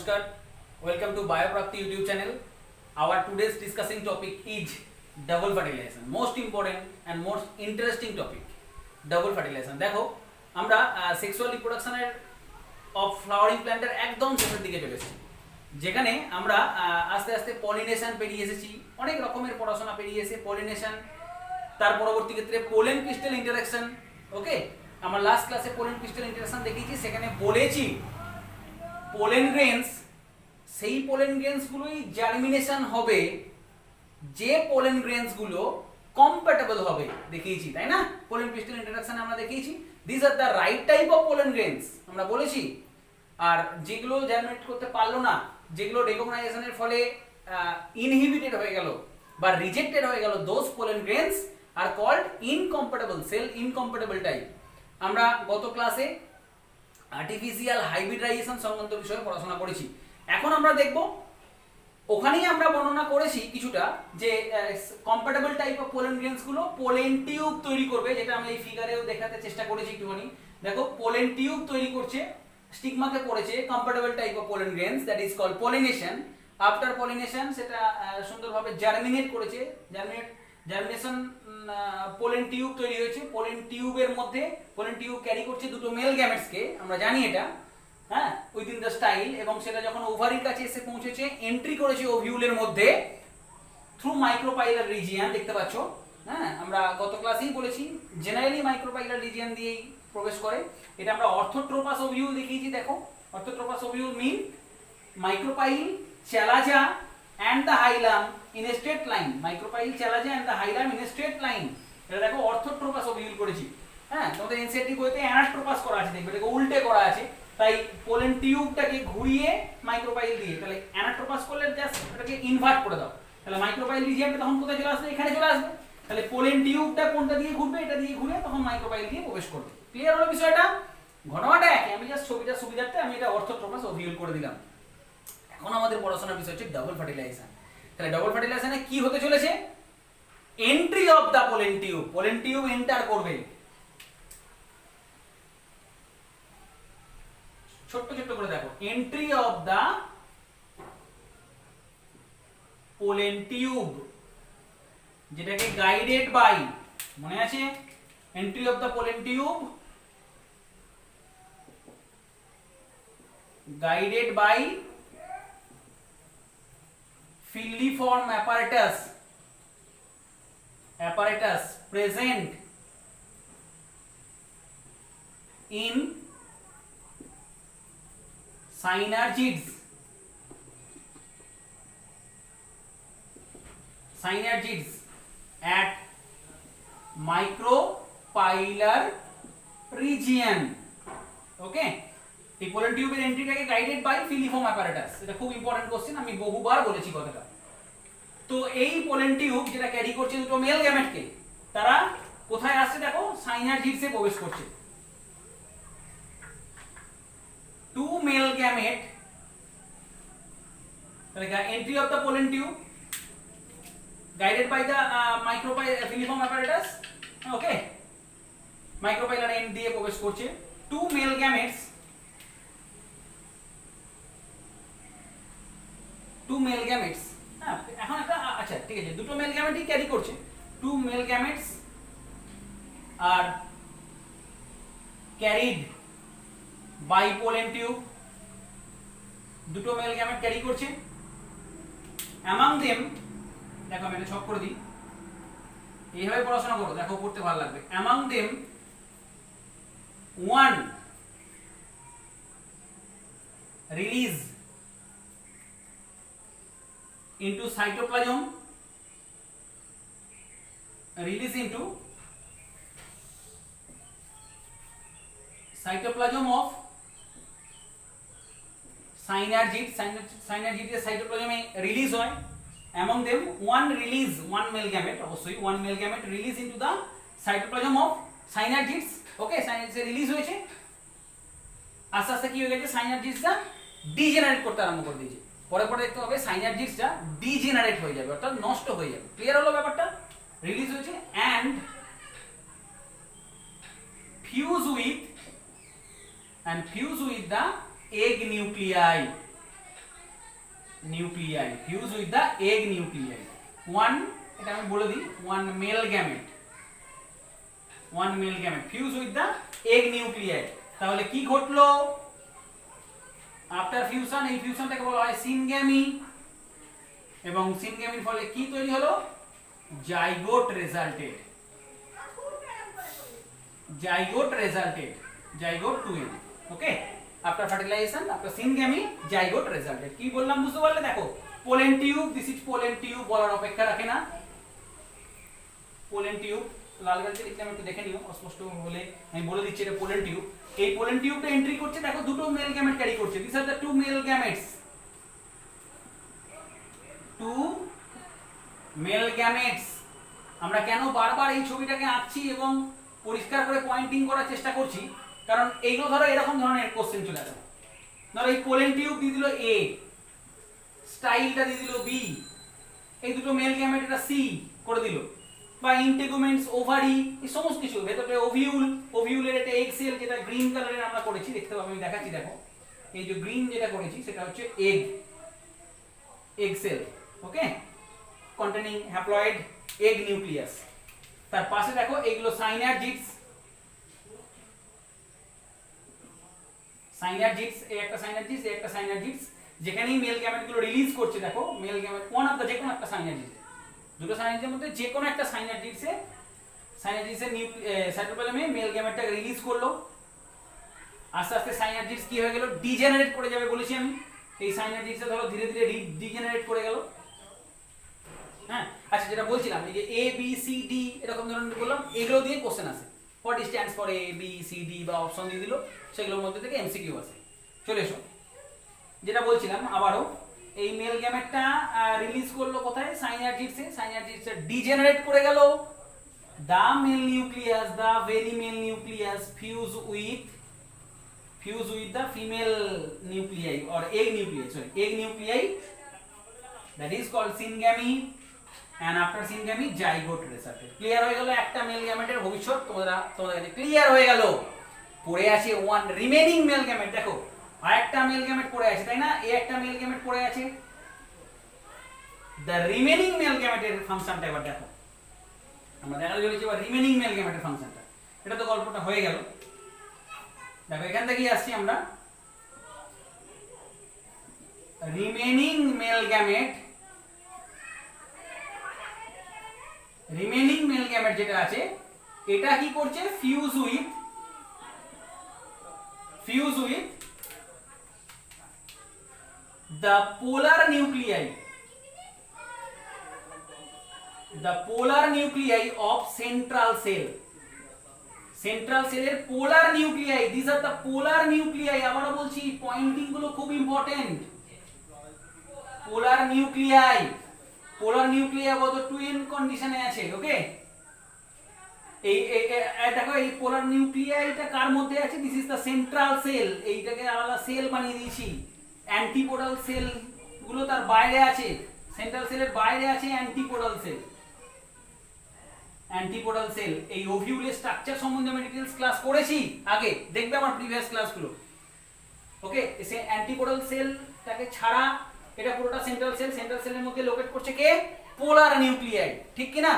Namaskar, welcome to Bioprapti YouTube channel. Our today's discussing topic is double fertilization. Most important and most interesting topic, double fertilization. দেখো আমরা sexual রিপ্রোডাকশনের of flowering প্ল্যান্টের একদম শেষের দিকে চলে এসেছি, যেখানে আমরা আস্তে আস্তে পলিনেশন পেরিয়ে এসেছি, অনেক রকমের পড়াশোনা পেরিয়ে এসে পলিনেশন, তার পরবর্তী ক্ষেত্রে পোলেন ক্রিস্টাল ইন্টারাকশন। ওকে, আমরা লাস্ট ক্লাসে পোলেন ক্রিস্টাল ইন্টারাকশন দেখিয়েছি, সেখানে বলেছি পোলেন গ্রেনস, সেই পোলেন গ্রেনসগুলোই জার্মিনেশন হবে যে পোলেন গ্রেনসগুলো কম্প্যাটেবল হবে, দেখিয়েছি তাই না? পোলেন ক্রিস্টাল ইন্টারাকশন আমরা দেখিয়েছি, this are the right type of pollen grains আমরা বলেছি। আর যেগুলো জার্মিনেট করতে পারলো না, যেগুলো রেকগনাইজেশনের ফলে ইনহিবিটেড হয়ে গেল বা রিজেক্টেড হয়ে গেল, those pollen grains are called incompatible, cell incompatible type. আমরা গত ক্লাসে আর্টিফিশিয়াল হাইব্রিডাইজেশন সংক্রান্ত বিষয়ে পড়াশোনা করেছি। এখন আমরা দেখব, ওখানেই আমরা বর্ণনা করেছি কিছুটা, যে compatible type of pollen grains গুলো পোলেন টিউব তৈরি করবে, যেটা আমি এই ফিগারেও দেখাতে চেষ্টা করেছি একটুখানি। দেখো পোলেন টিউব তৈরি করছে, স্টিগমাকে পড়েছে compatible type of pollen grains, that is called pollination. After pollination সেটা সুন্দরভাবে জার্মিনেট করেছে, জার্মিনেশন পোলেন টিউব তৈরি হয়েছে। পোলেন টিউবের মধ্যে পোলেন টিউব ক্যারি করছে দুটো মেল গ্যামেটসকে, আমরা জানি এটা, হ্যাঁ, উইদিন দ্য স্টাইল, এবং সেটা যখন ওভারির কাছে এসে পৌঁছেছে, এন্ট্রি করেছে ওভিউলের মধ্যে থ্রু মাইক্রোপাইলার রিজিয়ন, দেখতে পাচ্ছ। হ্যাঁ, আমরা গত ক্লাসেই বলেছি জেনারেলি মাইক্রোপাইলার রিজিয়ন দিয়েই প্রবেশ করে। এটা আমরা অর্থোট্রোপাস ওভিউল দেখিয়েছি। দেখো orthotropous ovule mean micropyle, chalaza and the hilum in a straight line, micropyle, chalaza and the hilum in a straight line। এটা দেখো অর্থোট্রোপাস ওভিউল করেছি। হ্যাঁ, তোমাদের এনসিইআরটি বইতে অ্যানাস্ট্রোপাস করা আছে, দেখবে এটা উল্টে করা আছে, তাই পোলেন টিউবটাকে ঘুরিয়ে মাইক্রোপাইল দিয়ে, তাহলে অ্যানাস্ট্রোপাস করলে জাস্ট এটাকে ইনভার্ট করে দাও, তাহলে মাইক্রোপাইল রিজিয়নটা তখন কোথায় চলে আসবে? এখানে চলে আসবে। তাহলে পোলেন টিউবটা কোনটা দিয়ে ঘুরবে? এটা দিয়ে ঘুরে তখন মাইক্রোপাইল দিয়ে প্রবেশ করবে। ক্লিয়ার হলো বিষয়টা? ঘটনাটা একই, আমি জাস্ট ছবিটা সুবিধার্থে আমি এটা অর্থোট্রোপাস ওভিউল করে দিলাম। এখন আমাদের পড়াশোনার বিষয় হচ্ছে ডাবল ফার্টিলাইজেশন। তাহলে ডাবল ফার্টিলাইজেশনে কি হতে চলেছে? Entry of the pollen tube, pollen tube enter করবে। ছোট্ট ছোট্ট করে দেখো, entry of the pollen tube, যেটাকে গাইডেড বাই, মনে আছে? Entry of the pollen tube guided by filiform apparatus present in synergids at micropylar region। ওকে, এই পোলেন টিউবের এন্ট্রিটাকে গাইডেড বাই ফিলিফর্ম অ্যাপারেটাস, এটা খুব ইম্পর্টেন্ট কোশ্চেন, আমি বহুবার বলেছি কথাটা। তো এই পোলেন টিউব যেটা ক্যারি করছে দুটো মেল গ্যামেটকে, তারা কোথায় আসছে? দেখো সাইনারজিডসে প্রবেশ করছে। টু মেল গ্যামেট, তাহলে entry of the pollen tube guided by the filiform apparatus. Okay, micropylar end দিয়ে প্রবেশ করছে। টু মেল গ্যামেটস, হ্যাঁ, এখন একটা, আচ্ছা ঠিক আছে, দুটো মেল গ্যামেটই ক্যারি করছে। Two male gametes are carried by pollen tube, দুটো মেল গ্যামেট ক্যারি করছে। অ্যামাং দেম, দেখো আমি এটা ছক করে দিই, এইভাবে পড়াশোনা করো, দেখো পড়তে ভালো লাগবে। Among them one release into cytoplasm, release into cytoplasm of synergid, synergid এর সাইটোপ্লাজমে রিলিজ হয়। among them one release, one male gamete, অবশ্যই one male gamete release into the cytoplasm of synergids। Okay, synergids release হয়েছে, আস্তে আস্তে কি হয়ে গেছে? সাইনারজিডসটা ডিজেনারেট করতে আরম্ভ করে দিয়েছে। পরে পরে দেখতে হবে সাইনারজিডসটা ডিজেনারেট হয়ে যাবে, অর্থাৎ নষ্ট হয়ে যাবে। ক্লিয়ার হলো ব্যাপারটা? রিলিজ হয়েছে and fuse with the egg nuclei, nuclei, fuse with the egg nuclei. One, এটা আমি বলে দিই, one male gamete, one male gamete fuse with the egg nuclei. তাহলে কি ঘটলো আফটার ফিউশন? এই ফিউশনটাকে বলা হয় সিনগ্যামি, এবং সিনগ্যামির ফলে কি তৈরি হলো? Zygote resulted, zygote resulted, zygote 2n। Okay, after fertilisation, after syngamy, zygote resulted. কি বললাম বুঝতে পারলে? দেখো pollen tube, this is pollen tube, বলার অপেক্ষা রাখে না। পোলেন টিউব লাল গালিতে লিখলাম, একটু দেখে নিও, অস্পষ্ট হলে আমি বলে দিচ্ছি এটা পোলেন টিউব। এই পোলেন টিউবটা এন্ট্রি করছে, দেখো দুটো মেল গ্যামেট ক্যারি করছে, this are the two male gametes, two male gametes. আমরা কেন বারবার এই ছবিটাকে আঁকছি এবং পরিষ্কার করে পয়েন্টিং করার চেষ্টা করছি? কারণ এইগুলো ধরো এরকম ধরনের কোশ্চেন চলে আসে। ধরো এই পোলেন টিউব দিয়ে দিল এ, স্টাইলটা দিয়ে দিল বি, এই দুটো মেল গ্যামেট এটা সি করে দিল, বা ইন্টেগুমেন্টস, ওভারি, এই সমস্ত কিছু, ভেতরে ওভিউল, ওভিউলের এটা এগ সেল, যেটা গ্রিন কালারের আমরা করেছি, দেখতে পাবো, আমি দেখাচ্ছি, দেখো এই যে গ্রিন যেটা করেছি সেটা হচ্ছে এগ, এগ সেল, ওকে, কন্টেনিং হ্যাপ্লয়েড এগ নিউক্লিয়াস। তার পাশে দেখো এইগুলো সাইনার্জিডস, সাইনার্জিডস, এই একটা সাইনার্জিডস, এই একটা সাইনার্জিডস, যেখানেই মেল গ্যামেটগুলো রিলিজ করছে, দেখো মেল গ্যামেট কোন অফ দ্য, যে কোনো একটা সাইনার্জিডস, দুটো সাইনার্জিডের মধ্যে যে কোনো একটা সাইনার্জিডসে, সাইনার্জিডসের সাইটোপ্লাজমে মেল গ্যামেটটাকে রিলিজ করলো। আস্তে আস্তে সাইনার্জিডস কি হয়ে গেল? ডিজেনারেট করে যাবে বলেছি আমি। এই সাইনার্জিডসটা ধরো ধীরে ধীরে ডিজেনারেট করে গেল। হ্যাঁ, আচ্ছা, যেটা বলছিলাম এই যে এ বি সি ডি এরকম ধরনের বললাম, এগুলো দিয়ে কোশ্চেন আসে। What stands for A B C D বা অপশন দিয়ে দিল, সেগুলোর মধ্যে থেকে এমসিকিউ আসে। চলে এসো, যেটা বলছিলাম আবারও, এই মেল গ্যামেটটা রিলিজ করলো কোথায়? সাইনার্জিডসে। সাইনার্জিডসে ডিজেনারেট করে গেল, the male nucleus, the very male nucleus fuse with the female nuclei or egg nuclei, sorry, egg nuclei, that is called syngamy, and after syngamy zygote resulted. Clear হয়ে গেল একটা mail গ্যামেটের ভবিষ্যৎ তোমাদের কাছে ক্লিয়ার হয়ে গেল। পড়ে আছে ওয়ান রিমেইনিং মেল গ্যামেট, দেখো আরেকটা মেল গ্যামেট পড়ে আছে, তাই না? এই একটা মেল গ্যামেট পড়ে আছে, দ্য রিমেইনিং মেল গ্যামেটের ফাংশনটা এবার দেখো, আমরা দেখাতে চলেছি এবার রিমেইনিং মেল গ্যামেটের ফাংশনটা। এটা তো গল্পটা হয়ে গেল। দেখো এখান থেকে আসছি আমরা, remaining male gamete, remaining male gamete যেটা আছে এটা কি করছে? Fuse with the polar nuclei, the polar nuclei of central cell, central সেলের polar nuclei, this are the polar nuclei. আবারও বলছি, পয়েন্টিং গুলো খুব important. Polar nuclei, polar nuclei আবার 2n কন্ডিশনে আছে, ওকে। এই দেখো এই পোলার নিউক্লিয়াইটা কার মধ্যে আছে? This is the central cell. এইটাকে আলাদা সেল বানিয়ে দিয়েছি। অ্যান্টিপোডাল সেল গুলো তার বাইরে আছে, সেন্ট্রাল সেলের বাইরে আছে অ্যান্টিপোডাল সেল। অ্যান্টিপোডাল সেল, এই ওভিউলের স্ট্রাকচার সম্বন্ধে আমি ডিটেইলস ক্লাস করেছি আগে, দেখবে আমার প্রিভিয়াস ক্লাসগুলো, ওকে। সে অ্যান্টিপোডাল সেলটাকে ছাড়া এটা পুরোটা সেন্ট্রাল সেল, সেন্ট্রাল সেলের মধ্যে লোকেট করছে কে? পোলার নিউক্লিয়াই, ঠিক কি না?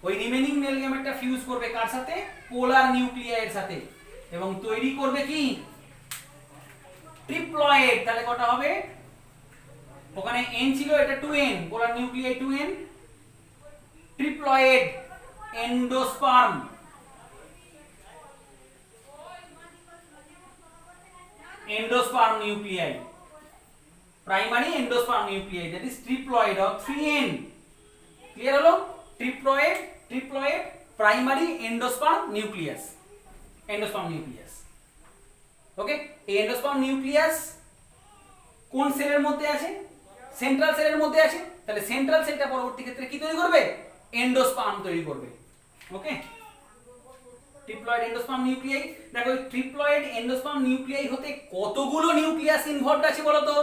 ওই রিমেইনিং মেল গ্যামেটটা ফিউজ করবে কার সাথে? পোলার নিউক্লিয়াইয়ের সাথে, এবং তৈরি করবে কি? ট্রিপ্লয়েড। তাহলে কটা হবে? ওখানে n ছিল, এটা 2n, polar nuclei 2n, triploid endosperm, endosperm nuclei, primary endosperm nuclei, that is triploid of 3n. Clear হলো? triploid primary endosperm nucleus, ওকে। এই এন্ডোস্পার্ম নিউক্লিয়াস কোন সেলের মধ্যে আছে? সেন্ট্রাল সেলের মধ্যে আছে। তাহলে সেন্ট্রাল সেলটা পরবর্তী ক্ষেত্রে কি তৈরি করবে? এন্ডোস্পার্ম তৈরি করবে, ওকে। Triploid endosperm nuclei. দেখো এই ট্রিপ্লয়েড এন্ডোস্পার্ম নিউক্লিয়াই হতে কতগুলো নিউক্লিয়াস ইনভলভড আছে বলো তো?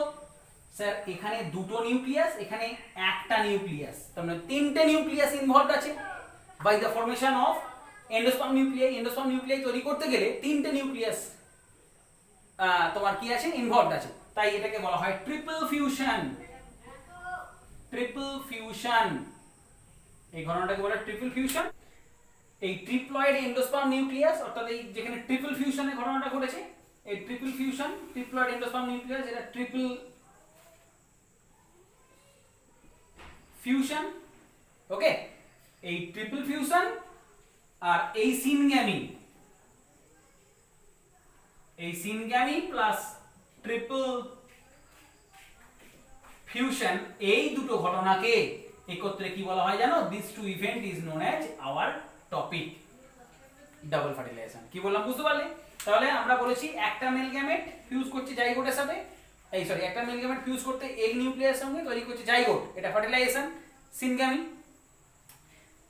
স্যার এখানে দুটো নিউক্লিয়াস, এখানে একটা নিউক্লিয়াস, তার মানে তিনটে নিউক্লিয়াস ইনভলভড আছে by the formation of endosperm nuclei. Endosperm nuclei তৈরি করতে গেলে তিনটে নিউক্লিয়াস তোমার কি আছে? ইনভলভড আছে। তাই এটাকে বলা হয় ট্রিপল ফিউশন। Triple fusion. এই ঘটনাটাকে বলে ট্রিপল ফিউশন। এই ট্রিপ্লয়েড এন্ডোস্পার্ম নিউক্লিয়াস অর্থাৎ এই যেখানে ট্রিপল ফিউশনের ঘটনাটা ঘটেছে, এই triple fusion triploid endosperm nucleus, এটা ট্রিপল ফিউশন। ওকে, এই ট্রিপল ফিউশন আর এই সিনগ্যামি প্লাস ট্রিপল ফিউশন, এই দুটো ঘটনাকে একত্রে কি বলা হয় জানো? This two event is known as our topic double fertilisation. কি বললাম বুঝতে পারলে? তাহলে আমরা বলেছি একটা মেল গ্যামেট ফিউজ করছে জাইগোটের সাথে, একটা মেল গ্যামেট ফিউজ করতে এগ নিউক্লিয়াসের সঙ্গে তৈরি করছে জাইগোট, এটা ফার্টিলাইজেশন সিনগ্যামি,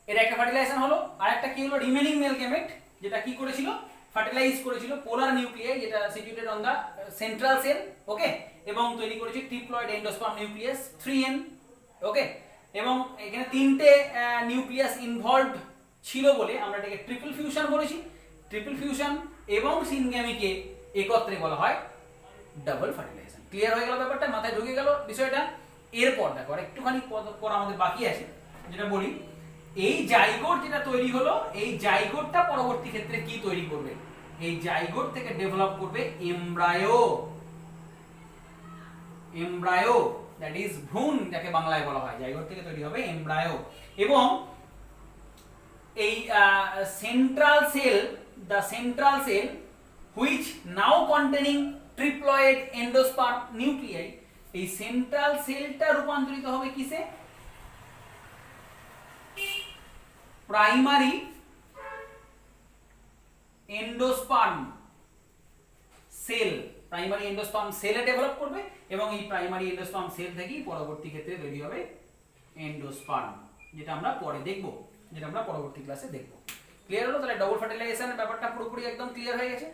এটা একটা ফার্টিলাইজেশন হলো। আর একটা কি হলো? রিমেনিং মেল গ্যামেট, যেটা কি করেছিল? ফার্টিলাইজ করেছিল পোলার নিউক্লিয়াই, যেটা situated on the central cell. Okay, এবং তৈরি করেছে ট্রিপ্লয়েড এন্ডোস্পার্ম নিউক্লিয়াস 3n। ওকে, এবং এখানে তিনটে নিউক্লিয়াস ইনভলভড ছিল বলে আমরা এটাকে ট্রিপল ফিউশন বলেছি। ট্রিপল ফিউশন এবং সিনগ্যামিকে একত্রে বলা হয় ডাবল ফার্টিলাইজেশন। ক্লিয়ার হয়ে গেল ব্যাপারটা? মাথায় ঢুকে গেল বিষয়টা? এরপর দেখো আর একটুখানি পর আমাদের বাকি আছে, যেটা বলি এই জাইগোট যেটা তৈরি হলো, এই জাইগোটটা পরবর্তী ক্ষেত্রে কি তৈরি করবে? এই জাইগোট থেকে ডেভেলপ করবে এমব্রায়ো, দ্যাট ইজ ভ্রূণ, যাকে বাংলায় বলা হয়। জাইগোট থেকে তৈরি হবে এমব্রায়ো, এবং এই central cell which now containing triploid endosperm nuclei, এই সেন্ট্রাল সেলটা রূপান্তরিত হবে কিসে? প্রাইমারি এন্ডোস্পার্ম সেলে ডেভেলপ করবে, এবং এই প্রাইমারি এন্ডোস্পার্ম সেল থেকেই পরবর্তী ক্ষেত্রে তৈরি হবে এন্ডোস্পার্ম, যেটা আমরা পরে দেখব, যেটা আমরা পরবর্তী ক্লাসে দেখব। ক্লিয়ার হলো? তাহলে ডবল ফার্টিলাইজেশনের ব্যাপারটা পুরোপুরি একদম ক্লিয়ার হয়ে গেছে।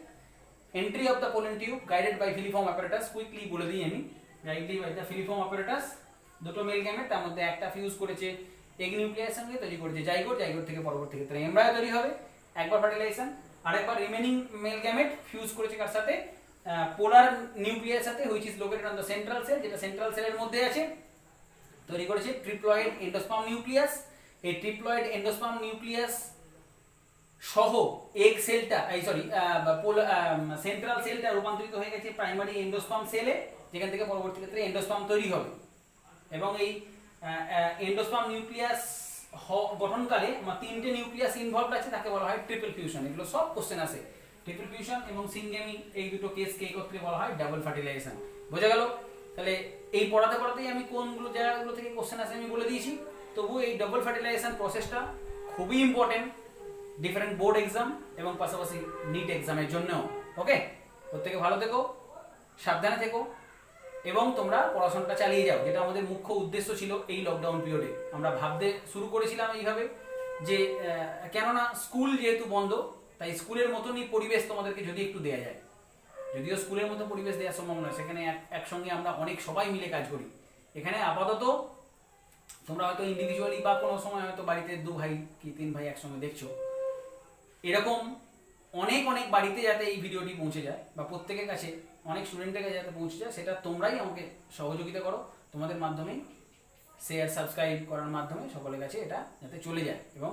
Entry of the pollen tube guided by filiform apparatus, quickly বলে দিই আমি, guided by the filiform apparatus, দুটো মেল গ্যামেট, তার মধ্যে একটা ফিউজ করেছে এগ নিউক্লিয়াসের সঙ্গে, তৈরি করেছে জাইগোট, জাইগোট থেকে পরবর্তী ক্ষেত্রে এমব্রায়ো তৈরি হবে, একবার ফার্টিলাইজেশন। আরেকবার রিমেনিং মেল গ্যামেট ফিউজ করেছে কার সাথে? পোলার নিউক্লিয়াসের সাথে, which is located on the central cell, যেটা সেন্ট্রাল সেলের মধ্যে আছে, তৈরি করেছে ট্রিপ্লয়েড এন্ডোস্পার্ম নিউক্লিয়াস। এই ট্রিপ্লয়েড এন্ডোস্পার্ম নিউক্লিয়াস সহ এগ সেলটা সেন্ট্রাল সেলটা রূপান্তরিত হয়ে গেছে প্রাইমারি এন্ডোস্পার্ম সেলে, যেখান থেকে পরবর্তী ক্ষেত্রে এন্ডোস্পার্ম তৈরি হবে। এবং এই এন্ডোস্পার্ম নিউক্লিয়াস গঠনকালে তিনটে নিউক্লিয়াস ইনভলভড আছে, তাকে বলা হয় ট্রিপল ফিউশন। এগুলো সব কোশ্চেন আছে। ট্রিপল ফিউশন এবং সিনগ্যামি, এই দুটো কেসকে একত্রে বলা হয় ডাবল ফার্টিলাইজেশন। বোঝা গেল? তাহলে এই পড়াতেই আমি কোনগুলো জায়গাগুলো থেকে কোশ্চেন আছে আমি বলে দিয়েছি। তবু এই ডাবল ফার্টিলাইজেশন প্রসেসটা খুবই ইম্পর্টেন্ট ডিফারেন্ট বোর্ড এক্সাম এবং পাশাপাশি নিট এক্সামের জন্য। ওকে, প্রত্যেকে ভালো থেকো, সাবধানে থেকো, এবং তোমরা পড়াশোনাটা চালিয়ে যাও, যেটা আমাদের মুখ্য উদ্দেশ্য ছিল এই লকডাউন পিরিয়ডে। আমরা ভাবতে শুরু করেছিলাম এইভাবে যে কেননা স্কুল যেহেতু বন্ধ, তাই স্কুলের মতনই পরিবেশ তোমাদেরকে যদি একটু দেয়া যায়, যদিও স্কুলের মতো পরিবেশ দেওয়া সম্ভব নয়, সেখানে একসঙ্গে আমরা অনেক সবাই মিলে কাজ করি। এখানে আপাতত তোমরা হয়তো ইন্ডিভিজুয়ালি বা কোনো সময় হয়তো বাড়িতে 2 ভাই কি 3 ভাই একসঙ্গে দেখছো, এরকম অনেক বাড়িতে যাতে এই ভিডিওটি পৌঁছে যায়, বা প্রত্যেকের কাছে, অনেক স্টুডেন্টের কাছে যাতে পৌঁছে যায়, সেটা তোমরাই আমাকে সহযোগিতা করো। তোমাদের মাধ্যমেই শেয়ার সাবস্ক্রাইব করার মাধ্যমে সকলের কাছে এটা যাতে চলে যায় এবং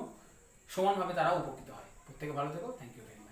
সমানভাবে তারা উপকৃত হয়। প্রত্যেকে ভালো থেকো। Thank you very much.